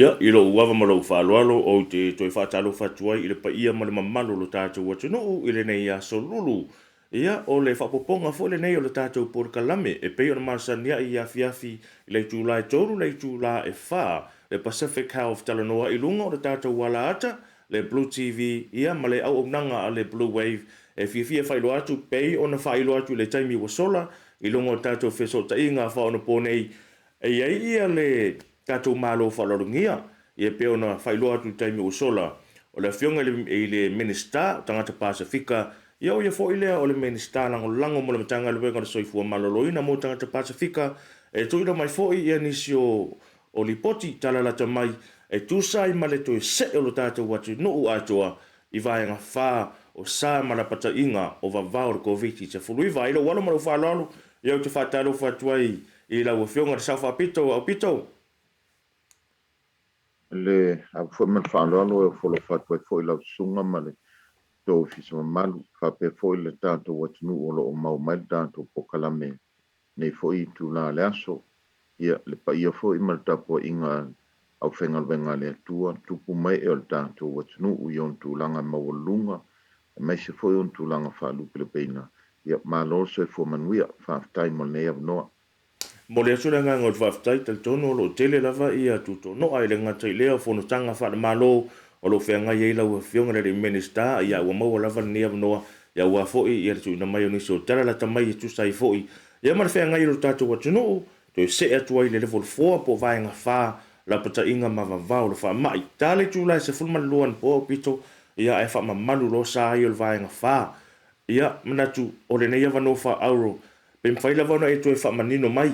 Ia, i lo uava ma lo whāloalo o te toi whātalo whātua i le pa ia ma le mamalu lo tātou watu i le nei a solulu. Ia, o le whapoponga fo le nei o le tātou por kalame, e pei o na marasania i afi i le tūla e toru, le tūla e whā, le Pacific Health Talanoa i lunga o le tātou wala ata, le Blue TV, ia, ma le au nanga a le Blue Wave, e fia whailo atu, pei o na whailo atu le taimi wa sola, i lunga o tātou whesota i ngā wha o na pōnei, e ia le tātou mālo whalorungia, i e peo na whailoa atu taimi o sola. O le whionga i le minister, tangata Pasifika, ia o ia fo ilea o le minister lango mo le matanga le wenga le soifua maloloina mo tangata Pasifika, e tuira mai fo i nisi o lipoti talalata mai, e tūsai ma le toi se o lo tātou watu nuu atoa, i vaenga whā o sā marapata inga o vavao le COVID te fului vai, ilo wala mara whālalo, iau te whātalo whatuai i lau whionga le South Aupito. Le a fo man whālalo e folo whatuai fo i lau sunga ma le tō fisa malu, whape fo i le tātou watunu o lo o mau mai tātou pokalame, nei fo i tū la le aso, ia le pa ia fo i maratapo inga au whengal wenga le atua, tupu mai e o le tātou watunu u ion tūlanga mawalunga, mai se fo i on tūlanga whalupe le peina, ia mālo se fo manuia, whaftai mo nei av noa. Mo le asura nga ngot whaftai tal tono lo tele lava ia tuto no ai le ngata i lea fono tanga wha malo o lo whenga i lau whionga le minister ia ua maua lava ni av noa ia ua foi ia tu na mai o niso tala la tamai i tu sai foi ia mar whenga i lo tātou watuno to se atua i le level 4 po vaenga wha la pata inga mavavao le wha mai tale tu lai se fulman luan po pito ia e wha mamalu lo sa i o le vaenga wha ia manatu o le nei avano wha auro pem whaila vana e tu e wha manino mai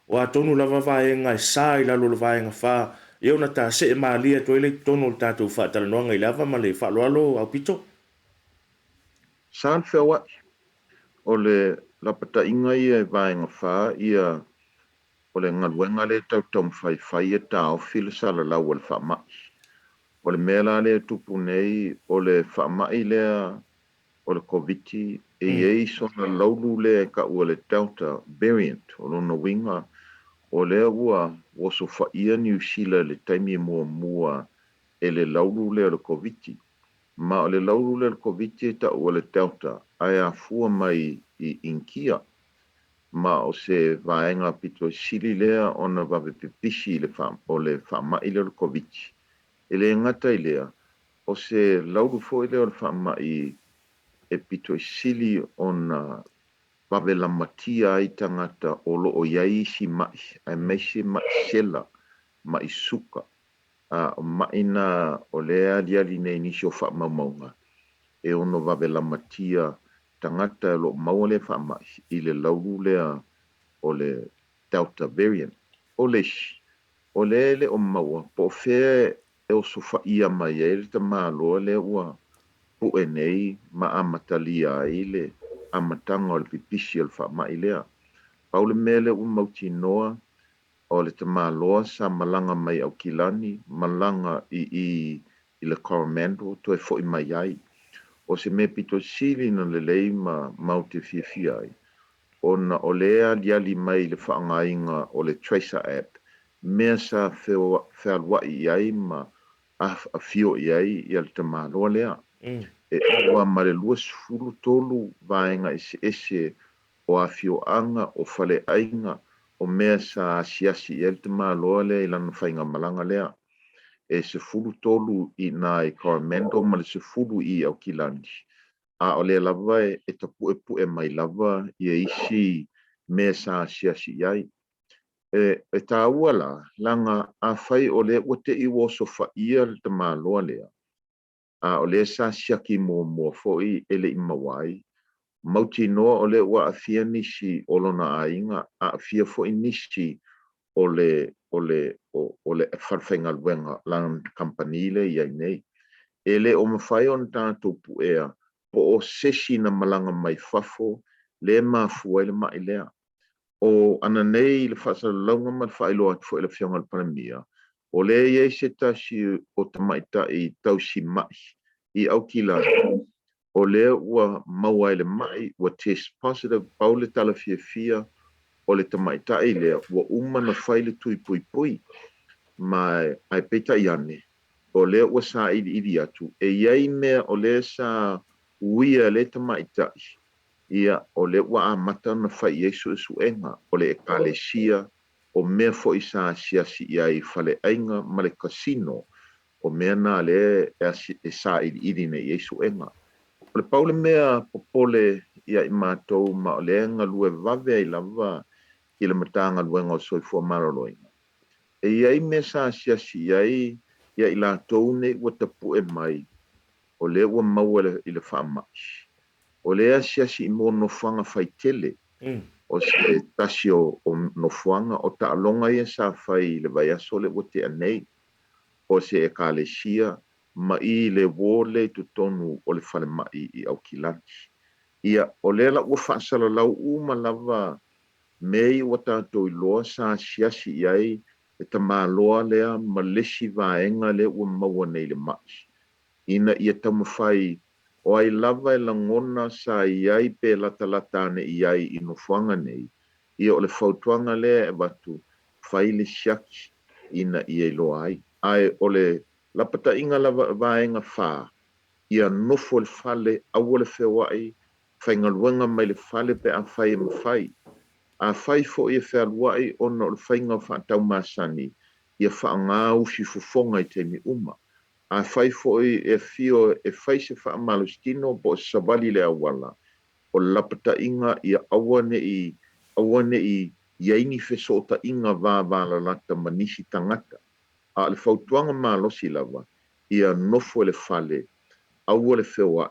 o a tonu lava vaenga e sa i lalo le vaenga wha ia una ta se e maalia to ele tonu le tātou wha talanoanga i lava ma le wha loalo Aupito. Saan whiawa o le lapata inga ia e vaenga wha ia o le ngaluenga le tautam whai e tā o while sala lau o le wha mai. O le mea le tupu nei o le wha mai lea o le COVID e ei sona laulu le ka ua le Delta variant o lona winga o le ua waso whaia New Zealand le taimi mua e le laulu le o le COVID. Ma o le laulu le COVID ta ua le Delta ai a fua mai i inkia. Ma o se vaenga pito sili lea ona vawe pipisi le o le whamai le o le COVID. E le ngata i lea o se laulu fo i le o le whamai e pito sili ona vawe la matia ai tangata o lo o iai si mai, ai meise mai sela, mai suka, o mai na o lea liali nei nisi o wha maumaunga, e ono vawe la matia tangata lo maua le wha mai, i le lauru lea o le Delta variant, o le o maua, po fea e o sofa ia mai e le ta māloa le ua, po e nei ma amatalia i le amatanga o le pipisi o le wha lea. Pau le mele mauti noa o le tamaloa sa malanga mai au kilani, malanga i le Coromandel, to e fo i mai ai. O se me pito sili na le lei ma mauti fia ai. O na o lea liali mai le whaangainga o le Tracer app, mea sa whea i ai ma a fio i ai i al tamaloa lea. E ua mare luas fulu tolu vaenga ese o afio anga o fale ainga o mea sa siasi i el te māloa lea i lana whainga malanga lea. E se fulu tolu i nā i Coromandel ma le se fulu i au kilandi. A o lea lava e tapu e mai lava i e isi mea sa siasi i ai. E tā ua la, langa a whai o lea ua te iwo so whaia le te māloa lea. A o le sa siaki mua foi ele i mawai. Mauti noa o le ua afia nisi o lona ainga, a afia foi nisi o le farwhenga luenga lan company le iai nei. Ele o mawhai on tātou puea, po o sesi na malanga mai fafo, le mafua ile mai lea. O ana nei le whasa launga ma whaelo atu fo ele whionga le paramia. O le iei se tasi o tamaita i tausi mai, i au kila. O lea ua maua ele mai, ua test positive, pau le tala fia, o le tamaitai lea, ua uma na whaile tui pui. mai ai peta iane o le ua sa ili atu e iai mea o le sa uia le tamaita ia o le ua amata na fai Yesu suenga o le ekalesia o mea fo isa siasi iai fale ainga ma le kasino o mea na le e sa ili ne Yesu enga o le paule mea popole ia i mātou ma o le ngalue vave i lava i le matanga luenga o soifua maraloinga e iai me sa siasi iai ia i lātou ne ua tapu e mai o le ua maua i le whaamai. O le siasi i mō nofuanga whai tele o se tasio o nofuanga o ta alonga ia sa whai le vai aso le ua te anei o se ekalesia ma i le wole tu tonu o le whale mai i au kilaki. Ia o le la ua whaasala lau uma lava mei ua tātou i loa sa siasi iai e ta māloa lea ma lesi vaenga le ua maua nei le mai. Ina ia tamawhai o ai lava e langona sa iai pe lata ane iai i nofuanga nei. Ia o le whautuanga lea e watu whai le siaki ina ia i loa ai. Ai o le lapata inga lava vaenga wha ia nofo le fale au le whewai whaingaluanga mai le fale pe a whai e mawhai. A whai fo ia whewai ona o le whainga whaatau masani ia whaanga usi fufonga i te mi uma. A whai foi e fio e whai se wha malustino po savali le awala. O lapata inga i awane i iaini whesota inga vāvala lata manisi tangata. A le whautuanga malosi lava ia nofo le fale aua le whewai.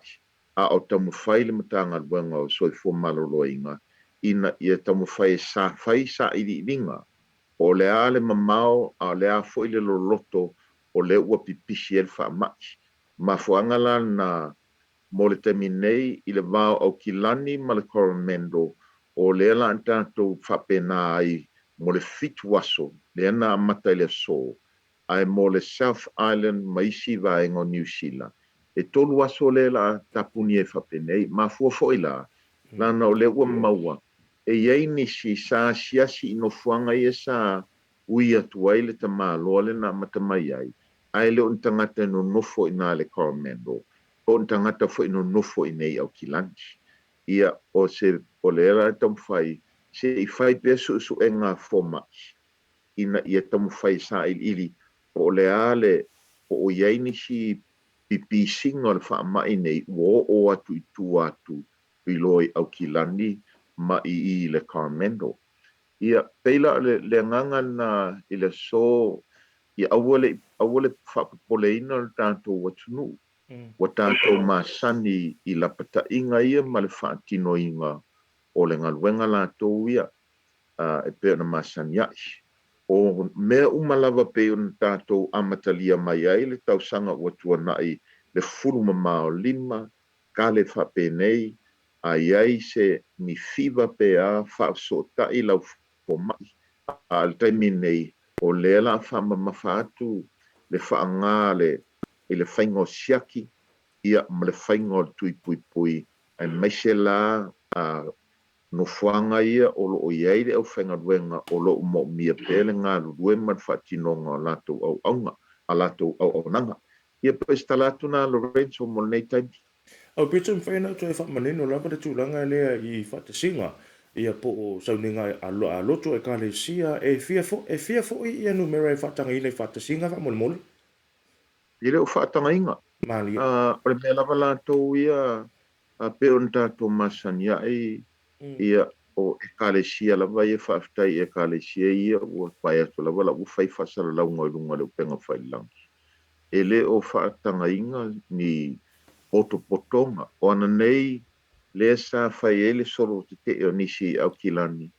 A o tamu whai le matanga luenga o soifo malolo inga. Ina ia tamu whai sa ili ilinga. O le ale mamao a le a foi le loloto o le ua pipisi e le whaamaki. Ma fuangala na mo le temi nei i le vāo au kilani ma le Coromendo o le ala antātou whapena ai mo le fitu waso le ana amata i le so ai mo le South Island maisi vaenga o New Zealand. E tolu waso le la tapuni e whapenei ma fuafoi la lana o le ua maua e iei nisi sa siasi ino fuanga i e sa ui atu ai le tamaloa le na matamai ai. Ai leo ntangata no nofo ina le Coromando. O ntangata fo ino nofo inei au kilanti. Ia o se polera tamwhai se i whai pesu su e ngā foma. Ina ia tamwhai sa ili o le ale o iei nisi pipi singa le wha mai nei o atu i tu atu i loi au kilani ma i le Coromando. Ia peila le nganga na i le so i awale whapapoleina le tātou watunu. Wa tātou masani i la pata inga ia ma le whaatino inga o le ngaluenga lātou ia e peo na masani ai. O mea umalava peo na tātou amatalia mai ai le tausanga watua nai le furu mamao lima ka le whapenei a iai se ni fiva pea whaasota i lau fomai. A le taimi nei o le la whamamawhaatu le whaangale i le whaingo siaki ia ma le whaingo tui pui pui ai maise la no fuanga ia o lo iai le au whainga ruenga o lo mo mia pele ngā rue man whatinonga o latou au aunga a latou au nanga. Ia pēs talatu na Lorenzo mo nei taimi. Aupito mwhaina toi whamanino lapa te tūlanga lea i whatasinga ia po o sauninga a loto e kālesia e fia fo i anu mera e whatanga i le whatasinga wha mole. I leo whaatanga inga. Mali. O le mea lava latou ia peo na tātou masania ia o ekalesia lava ia whaaftai ekalesia ia ua pai atu lava la ufai whasara launga i runga leo penga whailang. E le o whaatanga inga ni potonga o ana nei le sa whai ele soro te o nisi au kilani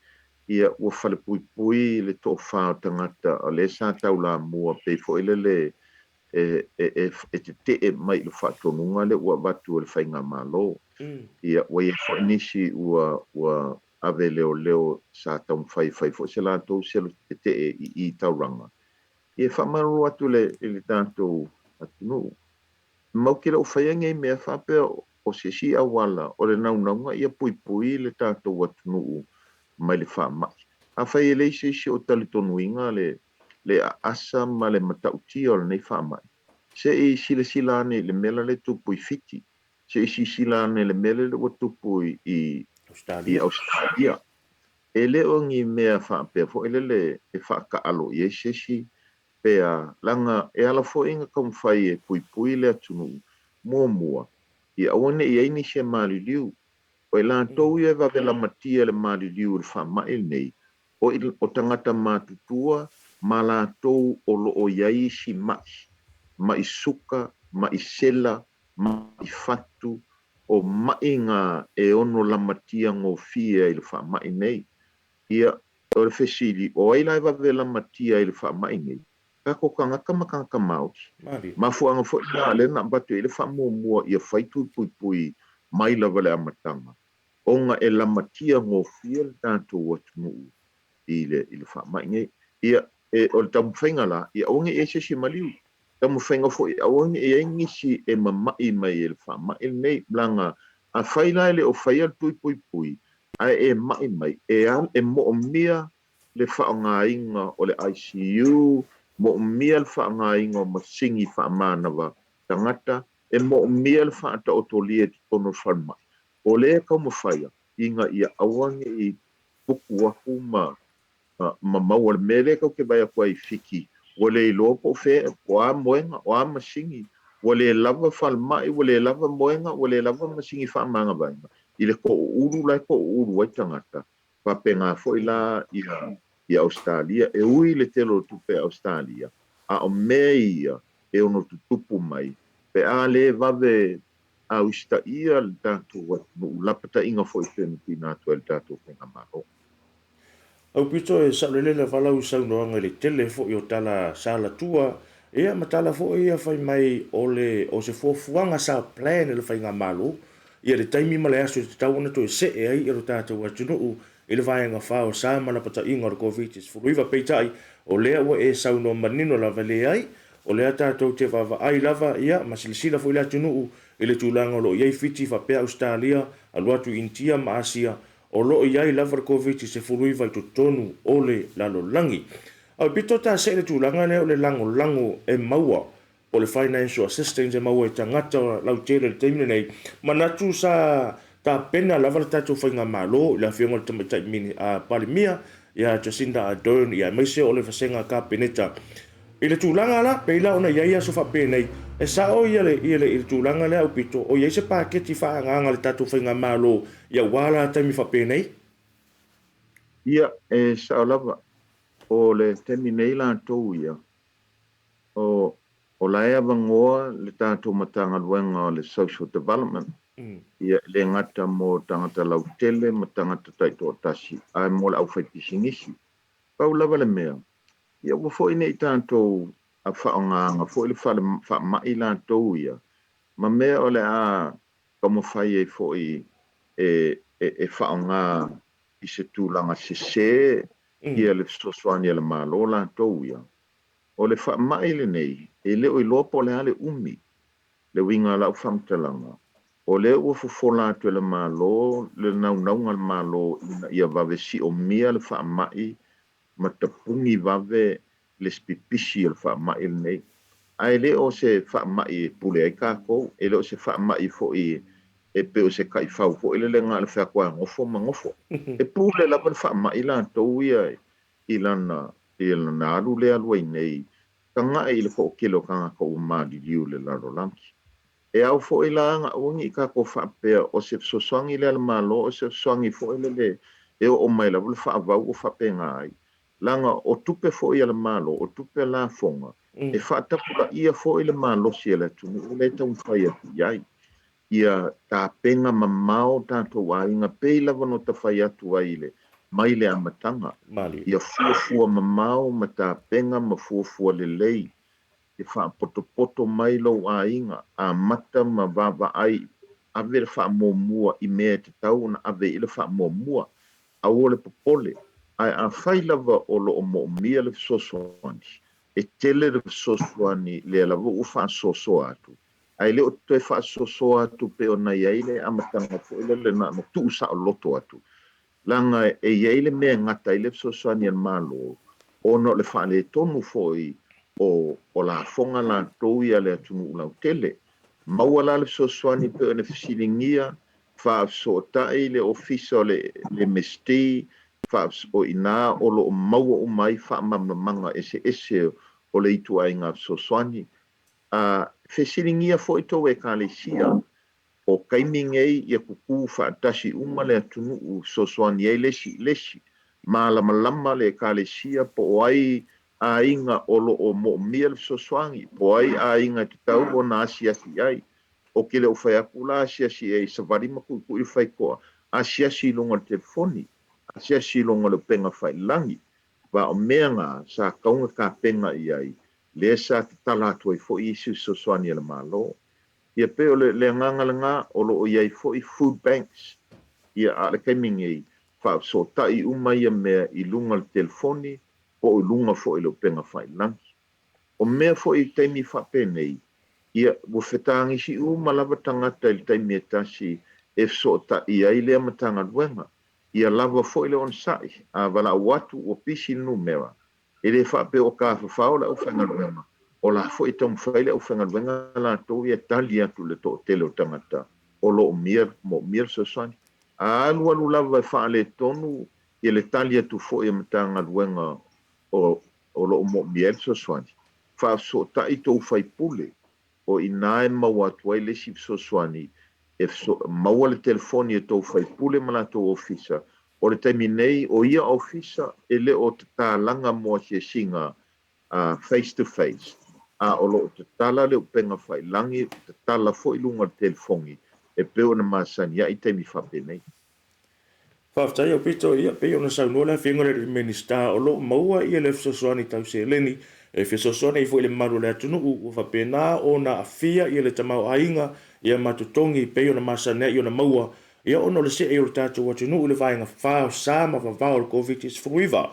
ia ua whale pui pui le tō whao tangata o le sa tau la mua pe fo ele le te mai le whaatonunga le ua watu le whainga malo. Ia ua ia fo nisi ua ave leo sa tau whai fo se la tō selo te i tauranga. Ia whamaru atu le tātou atunu. Mau kira o whaiange mea whapea o se si awala o le naunanga ia pui pui le tātou atunu mai le whamai. A whai e leise si o talitonu inga le le asa ma le matautia o le nei whaamai. Se i sila ne le mela le tupu I fiti. Se i sila ne le mela le tupu I Australia. E le o ngi mea whaapea fo ele le e whaakaalo I e sesi pea langa e ala fo inga kam whai e pui le atunu mua. I awane I aini se maali liu. O la tou e wawela matia le maali liu le whaamai nei. O tangata mātutua ma la tou o lo o iai si mai suka, mai sela, mai fatu, o mai ngā e ono la matia ngō fia I le whaamai nei. Ia o le fesili o ai lai wawela matia I le whaamai nei. Kako kangaka makanga mauti. Mafuanga fo ina le na batu I le whaamua ia whaitu pui mai la wale amatanga. Onga e la matia ngō fia le tātou atunu I le whaamai nei. Ia o le tamu whainga la, ia onge e se maliu. Tamu whainga fo ia onge e ingisi e mamai mai e le whaamai nei. Blanga a whaila le o whaia pui. Ai e mai e mo mia le whaanga inga o le ICU, mo mia le whaanga inga o masingi whaamanawa tangata, e mo mia le whaata o tolia ti tono whanmai. O le ka mo whaia, inga ia awange I puku aku ma mau le mele ka ke vai ako I fiki, o le lopo fe, o a moenga, o a masingi, o le lava whalmai, o le lava moenga, o le lava masingi whaamanga vainga. I le ko uru lai ko uru wai tangata. Papenga fo ila I Australia. E ui le telo tupe Australia. A o mea e ono tutupu mai. Pe a le vave a usta ia le tatu watu. Lapata inga fo I tenu pina atu le tatu penga maro. Aupito e saulele le walau saunoanga le tele fo I o tala sala tua. Ea matala fo ia whai mai o se fuafuanga sa plan le whai ngā malo. Ia le taimi ma le aso te tauana to e se e ai ero tātou atunuu I le vaenga whao sa mana pata inga o le COVID-19 furuiwa peitai o lea ua e sauno manino lava le ai o lea tātou te vava ai lava ia masilisila fo I le atunuu I le tūlanga o lo iai fiti whapea Australia aluatu Intia ma Asia o lo iai lava le COVID-19 furuiwa I tonu o le lalo langi. Au pito ta se le tūlanga lea o le lango e maua o le financial assistance e maua e tangata lau tere le teimine nei. Manatu sa ta pena lava le tātou whainga malo I la whionga le tamatai mini a Palimia ia Jacinda Ardern ia maise o le whasenga ka peneta. I le tūlanga la, peila ona iaia so whape nei. E sa o ia le tūlanga le au pito o ia se pāketi whaanganga le tātou whainga malo ia wala taimi whape nei. Ia e sa lava o le temi nei la tau ia o la ea vangoa le tātou matanga luenga o le social development. Ia le ngata mo tangata lau tele ma tangata taito o tasi. Ai mo le au whaitisingisi. Pau lava le mea. Ia ua fo ine I tātou a whaonganga, fo I le wha mai la tau ia. Ma mea o le a kamo whai e fo I whaonga I se tūlanga se ia le soswani le malo la tau ia. O le wha mai le nei, e le o I lopo le ale umi, le winga lau whamtalanga. O le ua fufola atu le malo, le naunga le malo, ia vave si o mia le wha mai, ma tapungi vave le spipisi le wha mai le nei. Ai le o se wha mai e pule ai kako, e le o se wha mai fo I e pe o se kai whau fo, e le ngā le wha kua ngofo ma ngofo. E pule la pa wha mai la tau ia I lana alu le alua I nei, ka ngā I le ko kilo ka ngā ko umadi liu le laro lanki. E au fo I la ngā ungi I ka ko whapea o se soswangi le ala malo, o se soswangi fo I le e o mai la wale whaavau o whapea ngā ai. Langa o tupe fo I ala malo, o tupe la fonga, e whaatapura ia fo I le malo si ala tunu, o le tau whai atu iai. Ia tā penga mamao tātou a inga peila wano ta whai atu ai le, mai le amatanga. Ia fuafua mamao ma tā penga ma fuafua le lei. E whaapoto mai lau a inga, a mata ma vava ai, ave le whaamomua I mea te tau na ave I le whaamomua, a o le popole, ai a whailawa o lo o mo mia le sosoani, e tele le sosoani le alawa u whaasoso atu. Ai le o te whaasoso atu pe o na iaile amatanga po ele le na tu sa o loto atu. Langa e iaile mea ngata I le sosoani al malo, ono le whale tonu foi o la fonga la tau ia le atunu ulau tele. Mauala le sosoani pe ne fisilingia, so tai le ofisa le mesti, o ina o lo maua o mai mamanga ese o le itu ai ngā sosoani. Fisilingia foi tau e kālesia, o kaimingei ia kuku whaatasi uma le atunu u sosoani ei lesi. Malama le kālesia po o ai a inga olo o mo mia le sosoangi, po ai a inga te tau o nā asiasi ai. O ke le o whai akula asiasi ei sa varima kui whai koa, asiasi longa le telefoni, asiasi longa le penga whai langi, wa o mea ngā sa kaunga ka penga i ai, le sa te tala atu ai fo i isu sosoani le malo. Ia pe o le nganga le ngā olo o iai fo i food banks, ia a le kaimingei, so tai uma ia mea i lunga le telefoni o i lunga fo i lo penga whai langi. O mea fo i teimi whapenei, ia wo whetangi si uma lava tangata i teimi e tasi e so tai ai lea matanga luenga. Ia lava fo i le on sai, a wala watu o pisi numera. E le whape o ka whawhao la uwhanga luenga. O la fo i tamu whaile o whanga luenga la tau ia tali atu le to tele o tangata. O lo mo mir so sani. Alu lava whaale tonu i le tali atu fo i matanga luenga o lo mo miel so swani. Wha so ta i tau whai pule o i nae maua tuai le sip so swani e so maua le telefoni e tau whai pule mana tau ofisa o le taimi nei o ia ofisa e le o te tālanga mua si singa face to face. O lo te tala le upenga whai langi te tala fo i lunga telefoni e peo na masani ia i taimi whape nei. Whaftai Aupito ia pe ona saunua le whenga le minista o lo maua ia le fsosoani tau se leni e fsosoani i fo le maru le atunu u whapena o na afia ia le tamau ainga ia matutongi pe ona masane ia ona maua ia ono le se e o le tātou atunu u le vaenga whao sa ma whao le COVID is fruiva.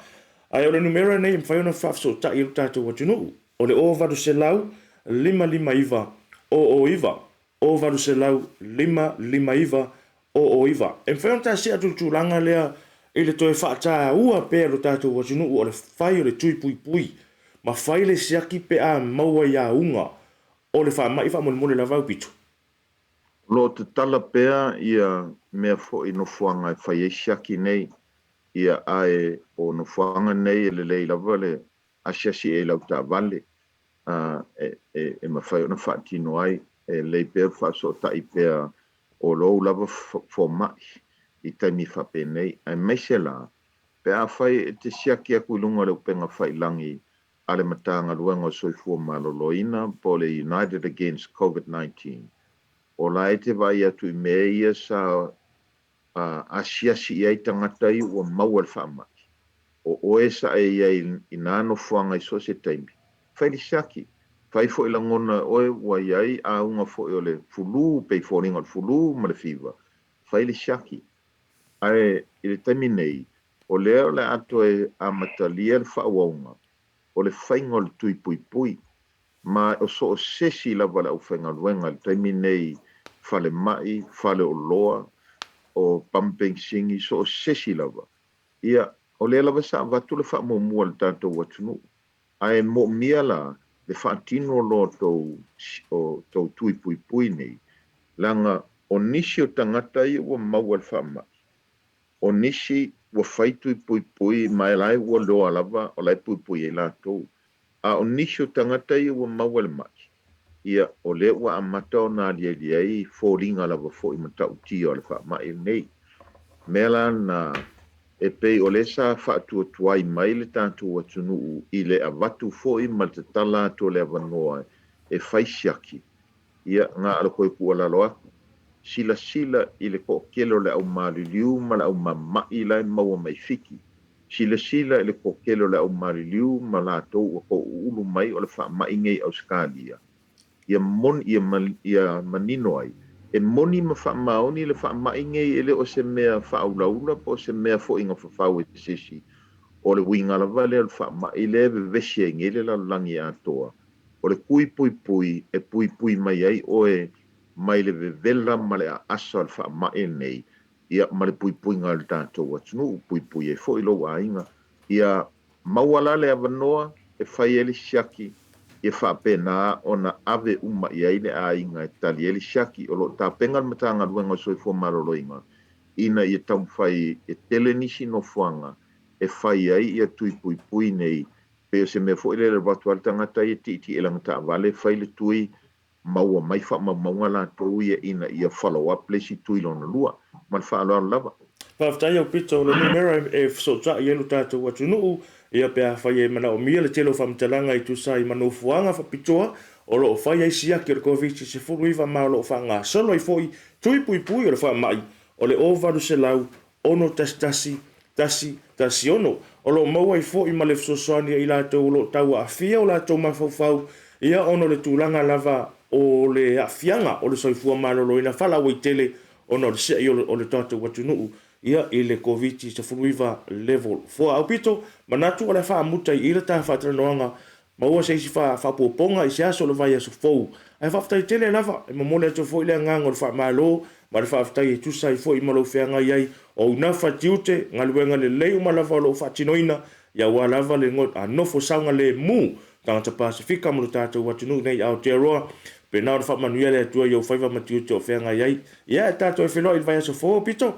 Ai o le numera nei mwhai ona whafso ta i le tātou atunu o le o vadu se lau 555 o iva o vadu se lau 555 o iva. E whaion ta se atu tūlanga lea i le toi whaata ua pēr o tātou watunu o le whai o le tui pui. Ma whai le siaki pe a maua ia unga o le wha mai wha mole la Aupito. Lo te tala pēr ia mea fo i no fuanga e whai e siaki nei ia ae o no fuanga nei e le lei lava le asiasi e lau ta vale. E ma whai o na whaatino ai e lei pēr wha so ta i pēr o lou lava fo mai i taimi whape nei. Ai meise la, pe a whai e te siaki a kuilunga leo penga whai langi ale matanga luenga soifua maloloina po le United Against COVID-19. O la e te vai atu i mea ia sa asiasi i ai tangata i ua maua le wha mai. O oe sa e ia i nano fuanga i so se taimi. Whai li siaki. Fai fo ila ngona oe wa iai a unga fo o le fulu pei fo ringa le fulu ma le fiva. Fai le shaki. Ai i le taimi nei, o leo le ato e a matalia le whaunga, o le whainga le tui pui pui, ma o so o sesi lava le au whainga luenga le taimi nei fale mai, fale o loa, o pumping singi, so o sesi lava. Ia, o leo lava sa vatu le wha mua le tātou watunu. Ai mo mia la, le whaatino lo tau tui pui pui nei, langa o nisi o tangata i ua maua le whaama. O nisi ua whaitui pui pui, mai lai ua loa lava, o lai pui pui e lātou. O nisi o tangata i ua maua le mai. Ia o le ua amata o nā lia i fōringa lava fō i matau tia o le whaama e nei. Mela na e pei o le sa whaatua tuai mai le tātou atunu i le avatu fōi ma te tala to le avanoa e whaisiaki. Ia ngā ala koe kua lalo aku. Sila i le kokelo le au mariliu ma le au mamai lai maua mai fiki. Sila i le kokelo le au mariliu ma lātou o ko ulu mai o le whaamai ngei Australia. Ia manino ai. E moni ma whaamaoni le whaamainge ele o se mea whaulaula po se mea fo inga whawhau e sisi. O le wingala vale al whaamaile vesi e ngele la langi atoa. O le pui e pui mai ai o e mai le vevela ma le a asa al whaamae nei. Ia ma le pui ngā le tātou atunu pui e fo ilo a inga. Ia Mauala le avanoa e whai ele siaki e whapena o na ave uma i aile a inga e tali ele siaki o lo ta pengal matanga luenga soi fo maroloinga ina i tau whai e tele nisi no fuanga e whai ai i a tui pui pui nei pe se me fo ele le watu al tangata i titi e langata vale whai le tui maua mai wha maunga la tau ia ina i a follow up le si tui lona lua man wha aloa lava. Whaftai Aupito le numera e fsota i elu tātou watu nuu ia pia whai e mana o mia le telo whamtalanga i tusai manu fuanga whapitoa o lo o whai ai siaki o le COVID se furu iwa maa lo o whanga solo i foi tui pui pui o le wha mai o le ovaru se lau ono tasi ono o lo maua i foi ma le fsosoani i lātou lo tau a fia o lātou mawhauwhau ia ono le tūlanga lava o le afianga o le soifua malolo ina whala o i tele ono le sea i o le tātou watu nuu ia i le COVID se furuiva level 4 Aupito manatu o le wha muta i le tā whatranoanga maua se isi wha puoponga i se aso le vai aso fou ai whaftai tele lava e mamole ato fo i le ngang o le wha malo ma le whaftai e tusai fo i malo whianga iai o unafa tiute ngaluenga le leu malava o lo whatinoina ia wa lava le ngot a nofo saunga le mu tangata Pasifika mo le tātou watunu nei Aotearoa pe nao le whamanuia le atua i au whaiva matiute o whianga iai ia e tātou e whenua i le vai aso fo Aupito.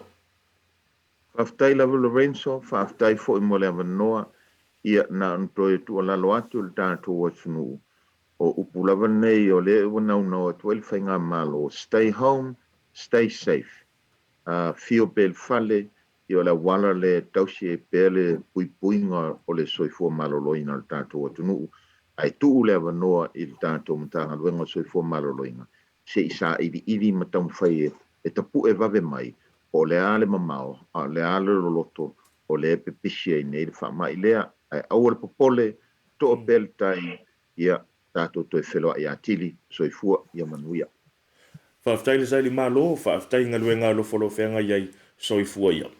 Whaftai lava Lorenzo, whaftai fo i mole avanoa, ia na antoe tu o lalo atu le tātou atunu. O upu lava nei o le wana una o tuel whainga malo. Stay home, stay safe. Fio bel fale, i o la wala le tausi e pele pui puinga o le soifua malo loina le tātou atunu. Ai tu le avanoa i le tātou matanga luenga soifua malo loina. Se isa ili matamu whai e tapu e vave mai. O le ale mamao, a le ale loloto, o le pepisi ai nei le whamai lea, ai au le popole, to o pel tai, ia tātou toi wheloa i atili, soifua ia manuia. Whaftai le saili malo, whaftai ngaluenga lo folo whenga iai soifua ia.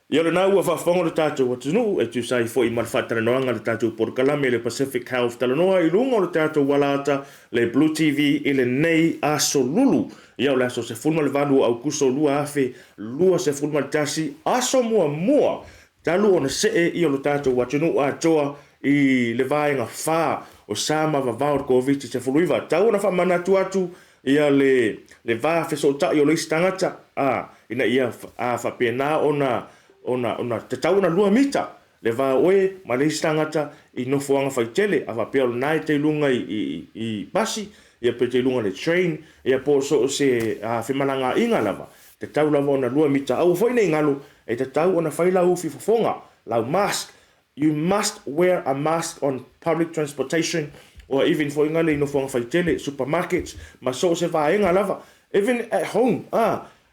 Ia le nau a whawhango le tātou atunu, e tu sai fo i malwhatara noanga le tātou Porkalame le Pacific Health Talanoa i lunga o le tātou walata le Blue TV i le nei aso lulu. Ia o le aso se fulma le valu au kuso lua afe, lua se fulma le tasi, aso mua. Talu o na see i o le tātou atunu a toa i le vaenga wha o sama vavao le COVID se fuluiva. Tau na whamanatu atu ia le vafe so ta i o le istangata, ina ia a whapena ona te tau na lua mita le va oe ma le istangata i no fuanga faitele a va pelo nai te lunga i basi ia pe te lunga le train ia po so se a femalanga inga lava te tau lava ona lua mita au foi nei ngalo e te tau ona faila ufi fofonga lau mask. You must wear a mask on public transportation or even for ingale no fuanga faitele supermarkets ma so se va inga lava even at home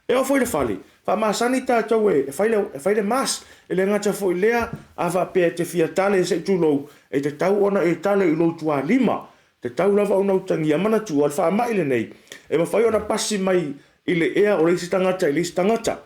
e o foi le fali fa masani tātou e whaile mas e le ngata fo i lea a wha pēr te fia tale se tulo e te tau ona e tale i lo tua lima te tau lava o nautangi a mana tu al wha maile nei e ma whai ona pasi mai i le ea o leisi tangata i leisi tangata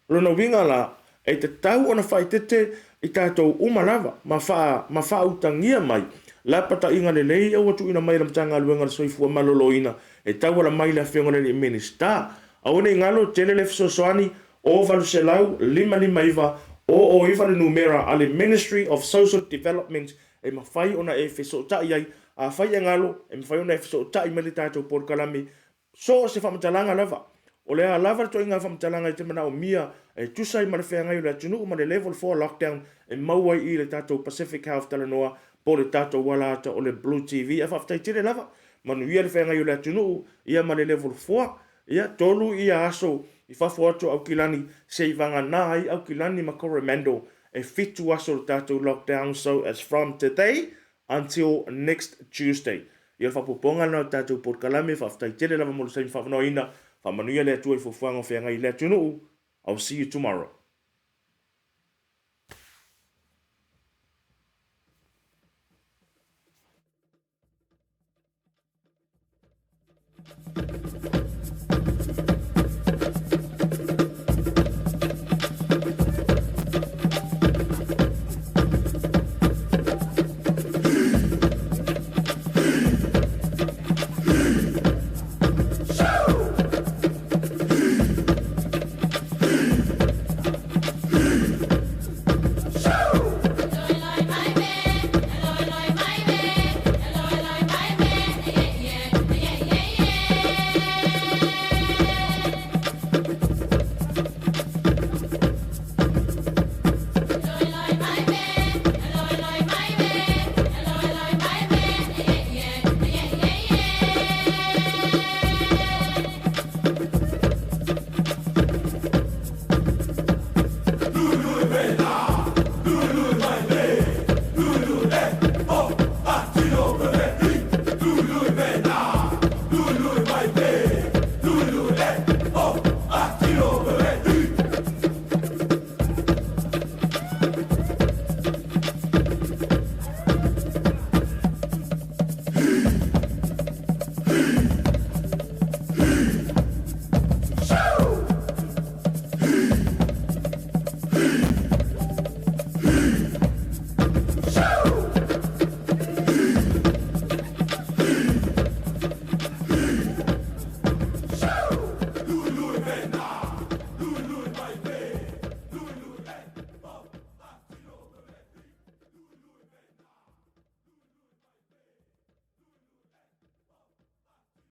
rona winga la e te tau ona whai tete i tātou umalava ma wha utangia mai la pata inga le lei au atu ina mai la mtanga luenga le soifua malolo ina e tau ala mai la whionga le minister aone ngalo tele le fsosoani o valu se lau lima iwa o iwa le numera ale Ministry of Social Development e mawhai ona e fesota iai a whai ngalo e mawhai ona e fesota i mele tātou Porkalame so se whamatalanga lava o lea lava to inga whamatalanga i te mana o mia e tusai ma le whengai o le atunu ma le level 4 lockdown e mauai i le tātou Pacific Health Talanoa po le tātou walata o le Blue TV e whaftai tire lava manu ia le whengai o le atunu ia ma le level 4 ia tolu ia aso i whafo atu au kilani se i vanga nai au kilani ma Coromandel e fitu aso le tātou lockdown so as from today until next Tuesday. Ia le whapoponga na tātou Porkalame whaftai tele lava mo le saimi whawanoina whamanuia le atua i fufuanga o whengai le atunu. I'll see you tomorrow.